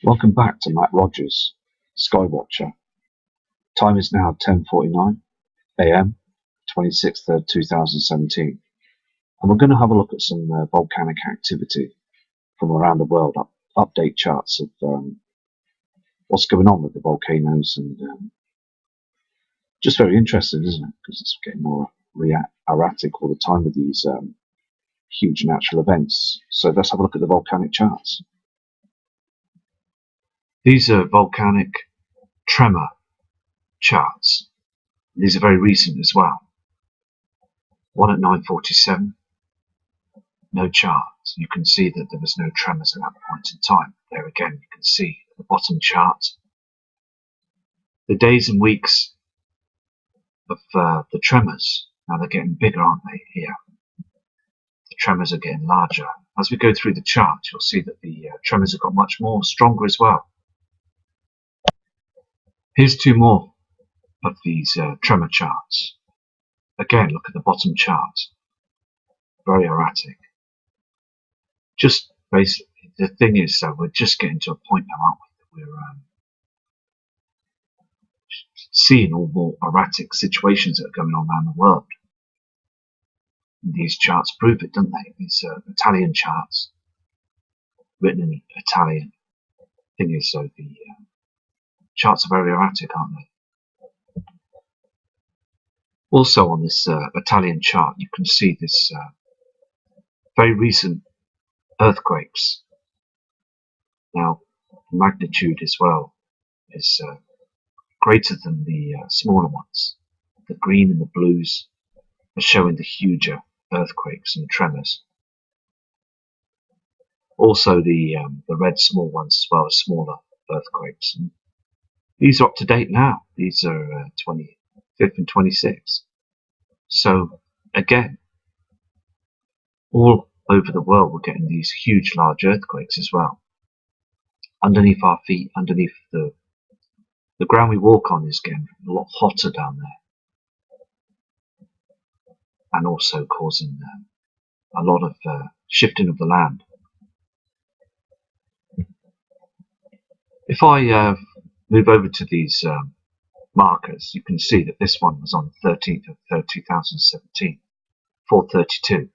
Welcome back to Matt Rogers, Skywatcher. Time is now 10:49 AM, 26th 2017, and we're going to have a look at some volcanic activity from around the world, update charts of what's going on with the volcanoes, and just very interesting, isn't it? Because it's getting more erratic all the time with these huge natural events. So let's have a look at the volcanic charts. These are volcanic tremor charts. These are very recent as well. One at 9:47, no charts. You can see that there was no tremors at that point in time. There again, you can see at the bottom chart the days and weeks of the tremors. Now they're getting bigger, aren't they? Here, the tremors are getting larger. As we go through the chart, you'll see that the tremors have got much more stronger as well. Here's two more of these tremor charts. Again, look at the bottom chart. Very erratic. Just basically, the thing is, we're just getting to a point now, aren't we, that we're seeing all more erratic situations that are going on around the world. And these charts prove it, don't they? These Italian charts, written in Italian. Thing is, the charts are very erratic, aren't they? Also on this Italian chart, you can see this very recent earthquakes. Now, the magnitude as well is greater than the smaller ones. The green and the blues are showing the huger earthquakes and tremors. Also the red small ones as well as smaller earthquakes. And these are up to date now. These are 25th and 26th. So again, all over the world we're getting these huge large earthquakes as well. Underneath our feet, underneath the ground we walk on is getting a lot hotter down there, and also causing a lot of shifting of the land. If I move over to these markers, you can see that this one was on the 13th of 2017, 4:32,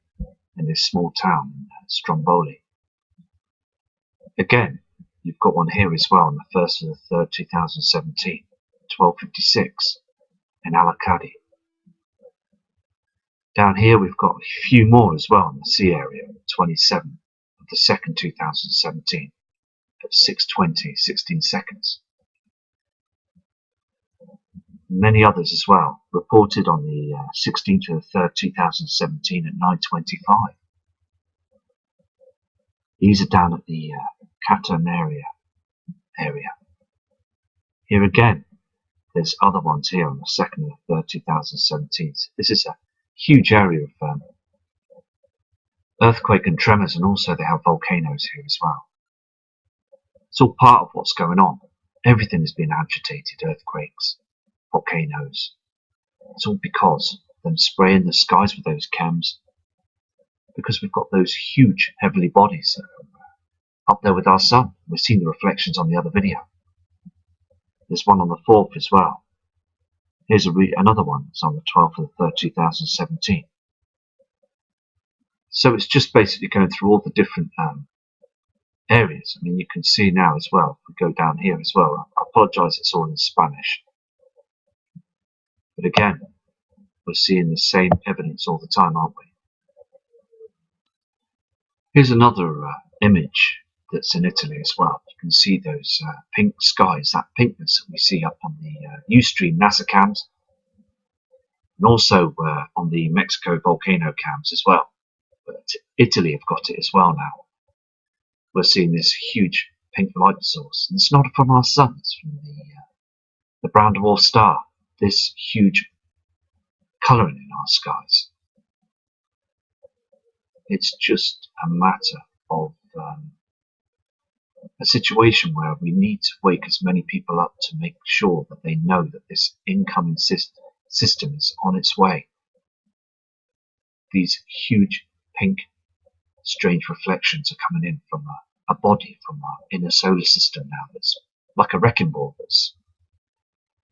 in this small town in Stromboli. Again, you've got one here as well on the 1st of the 3rd, 2017, 12:56, in Alicante. Down here we've got a few more as well in the sea area, 27th of the 2nd, 2017, at 6:20, 16 seconds. Many others as well, reported on the 16th of the 3rd, 2017 at 9:25. These are down at the Catenaria area. Here again, there's other ones here on the 2nd of the 3rd, 2017. So this is a huge area of earthquake and tremors, and also they have volcanoes here as well. It's all part of what's going on. Everything has been agitated, earthquakes, volcanoes. It's all because of them spraying the skies with those chems, because we've got those huge heavenly bodies up there with our sun. We've seen the reflections on the other video. There's one on the 4th as well. Here's another one. It's on the 12th of the 3rd, 2017. So it's just basically going through all the different areas. I mean, you can see now as well, if we go down here as well, I apologise, it's all in Spanish. But again, we're seeing the same evidence all the time, aren't we? Here's another image that's in Italy as well. You can see those pink skies, that pinkness that we see up on the Ustream NASA cams, and also on the Mexico volcano cams as well. But Italy have got it as well now. We're seeing this huge pink light source, and it's not from our sun, it's from the brown dwarf star. This huge colouring in our skies. It's just a matter of a situation where we need to wake as many people up to make sure that they know that this incoming system is on its way. These huge pink strange reflections are coming in from a body from our inner solar system now that's like a wrecking ball that's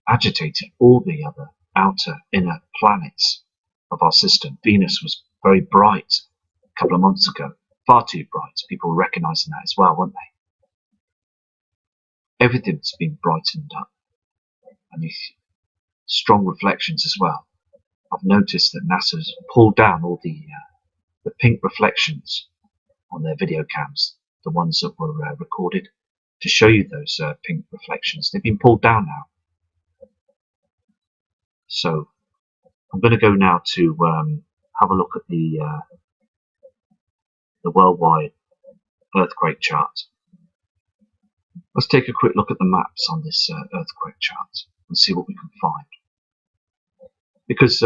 agitated all the other outer inner planets of our system. Venus was very bright a couple of months ago, far too bright. People were recognizing that as well, weren't they? Everything's been brightened up, and these strong reflections as well. I've noticed that NASA's pulled down all the pink reflections on their video cams, the ones that were recorded, to show you those pink reflections. They've been pulled down now. So I'm going to go now to have a look at the worldwide earthquake chart. Let's take a quick look at the maps on this earthquake chart and see what we can find. Because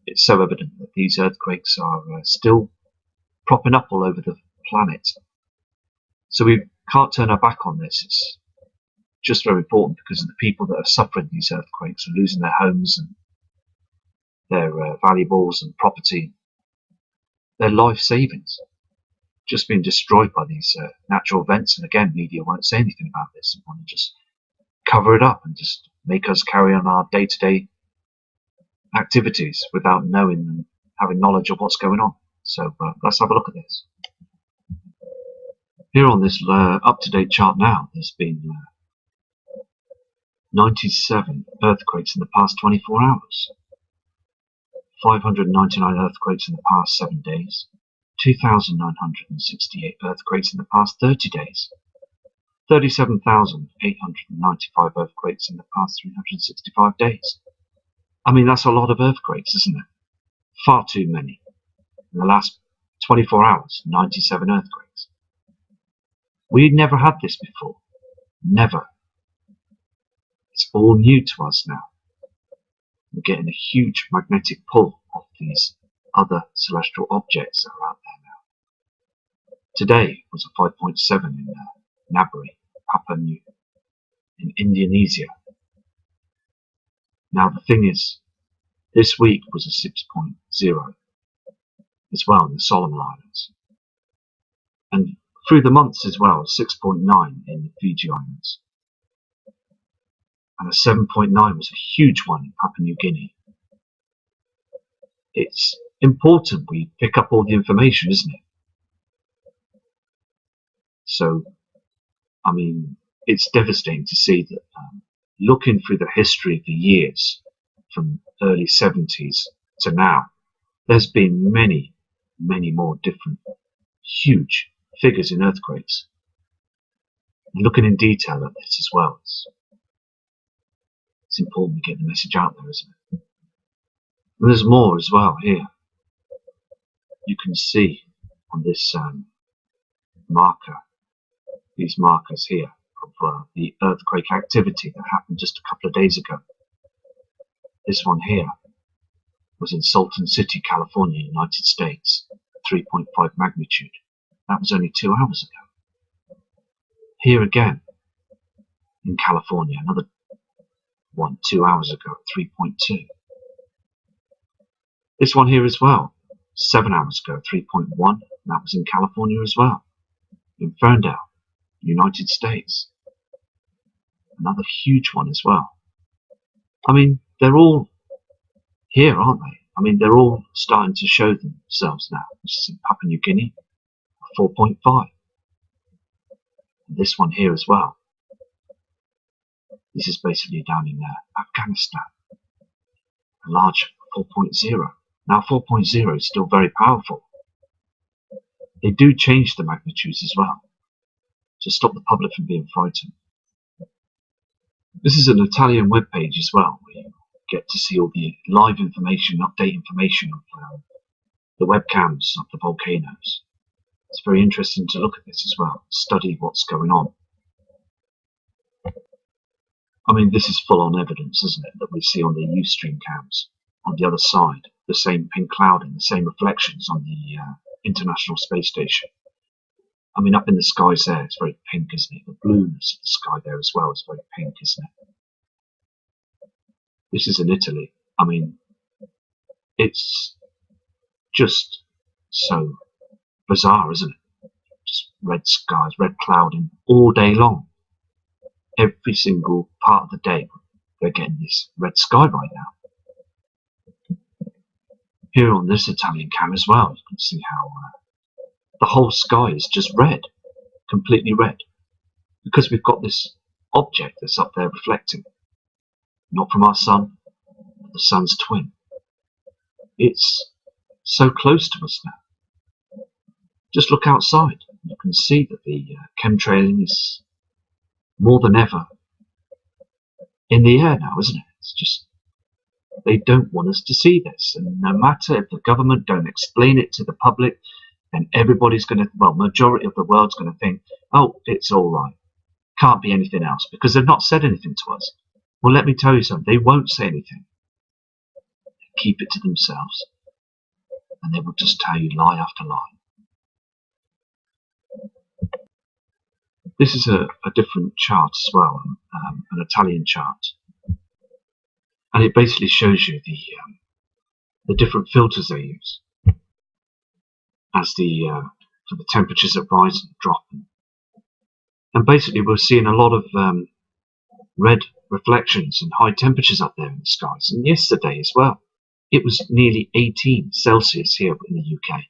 it's so evident that these earthquakes are still propping up all over the planet. So we can't turn our back on this. It's just very important because the people that are suffering these earthquakes are losing their homes and their valuables and property, their life savings, just being destroyed by these natural events. And again, media won't say anything about this. They want to just cover it up and just make us carry on our day-to-day activities without knowing and having knowledge of what's going on. So let's have a look at this. Here on this up-to-date chart now, there's been 97 earthquakes in the past 24 hours, 599 earthquakes in the past 7 days, 2,968 earthquakes in the past 30 days, 37,895 earthquakes in the past 365 days. I mean, that's a lot of earthquakes, isn't it? Far too many. In the last 24 hours, 97 earthquakes. We never had this before. Never. It's all new to us now. We're getting a huge magnetic pull of these other celestial objects that are out there now. Today was a 5.7 in Nabari, Papua New, in Indonesia. Now the thing is, this week was a 6.0 as well in the Solomon Islands. And through the months as well, 6.9 in the Fiji Islands. And a 7.9 was a huge one in Papua New Guinea. It's important we pick up all the information, isn't it? So, I mean, it's devastating to see that looking through the history of the years from early 70s to now, there's been many, many more different huge figures in earthquakes. And looking in detail at this as well, it's important to get the message out there, isn't it? And there's more as well here. You can see on this marker, these markers here of the earthquake activity that happened just a couple of days ago. This one here was in Salton City, California, United States, 3.5 magnitude. That was only 2 hours ago. Here again, in California, another one 2 hours ago, 3.2. This one here as well, 7 hours ago, 3.1. That was in California as well, in Ferndale, United States. Another huge one as well. I mean, they're all here, aren't they? I mean, they're all starting to show themselves now. This is in Papua New Guinea, 4.5. This one here as well. This is basically down in Afghanistan. A large 4.0. Now 4.0 is still very powerful. They do change the magnitudes as well to stop the public from being frightened. This is an Italian webpage as well, where you get to see all the live information, update information of the webcams of the volcanoes. It's very interesting to look at this as well, study what's going on. I mean, this is full-on evidence, isn't it, that we see on the Ustream cams on the other side, the same pink cloud and the same reflections on the International Space Station. I mean, up in the skies there, it's very pink, isn't it? The blueness of the sky there as well is very pink, isn't it? This is in Italy. I mean, it's just so bizarre, isn't it? Just red skies, red clouding all day long. Every single part of the day, they're getting this red sky right now. Here on this Italian cam as well, you can see how the whole sky is just red, completely red, because we've got this object that's up there reflecting, not from our sun, but the sun's twin. It's so close to us now. Just look outside. You can see that the chemtrailing is more than ever in the air now, isn't it? It's just, they don't want us to see this. And no matter if the government don't explain it to the public, then everybody's going to, well, majority of the world's going to think, oh, it's all right. Can't be anything else, because they've not said anything to us. Well, let me tell you something. They won't say anything. They keep it to themselves. And they will just tell you lie after lie. This is a different chart as well, an Italian chart. And it basically shows you the different filters they use as for the temperatures that rise and drop. And basically we're seeing a lot of red reflections and high temperatures up there in the skies. And yesterday as well, it was nearly 18 Celsius here in the UK.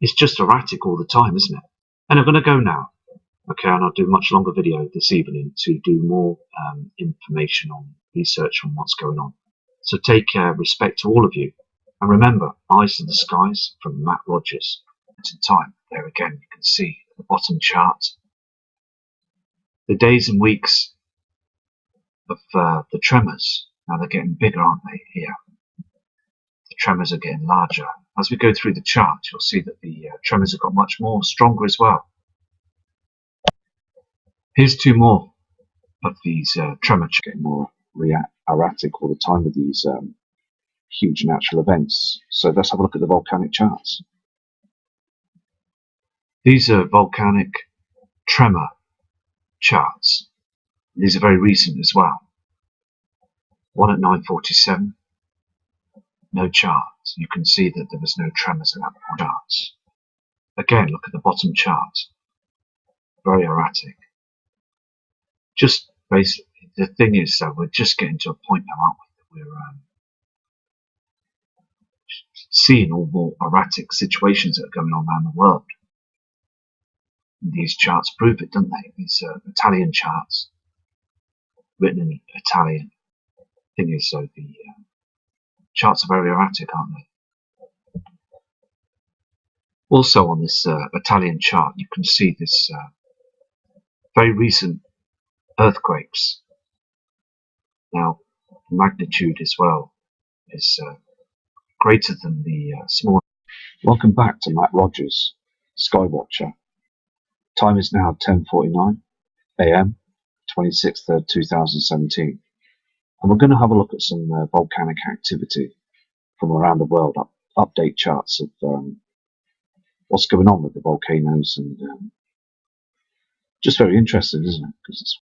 It's just erratic all the time, isn't it? And I'm going to go now. Okay, and I'll do a much longer video this evening to do more information on research on what's going on. So take respect to all of you. And remember, Eyes to the Skies from Matt Rogers. In time, there again, you can see at the bottom chart the days and weeks of the tremors. Now they're getting bigger, aren't they, here? The tremors are getting larger. As we go through the chart, you'll see that the tremors have got much more, stronger as well. Here's two more of these tremors getting more erratic all the time with these huge natural events. So let's have a look at the volcanic charts. These are volcanic tremor charts. These are very recent as well. One at 9:47. No charts. You can see that there was no tremors at that point. Charts. Again, look at the bottom chart. Very erratic. Just basically, the thing is that we're just getting to a point now, aren't we, that we're seeing all more erratic situations that are going on around the world. And these charts prove it, don't they? These Italian charts, written in Italian. Thing is, so the charts are very erratic, aren't they? Also on this Italian chart, you can see this very recent earthquakes. Now, the magnitude as well is greater than the small. Welcome back to Matt Rogers, Skywatcher. Time is now 10:49 AM, 26th, 2017. And we're going to have a look at some volcanic activity from around the world, update charts of what's going on with the volcanoes, and just very interesting, isn't it? Because it's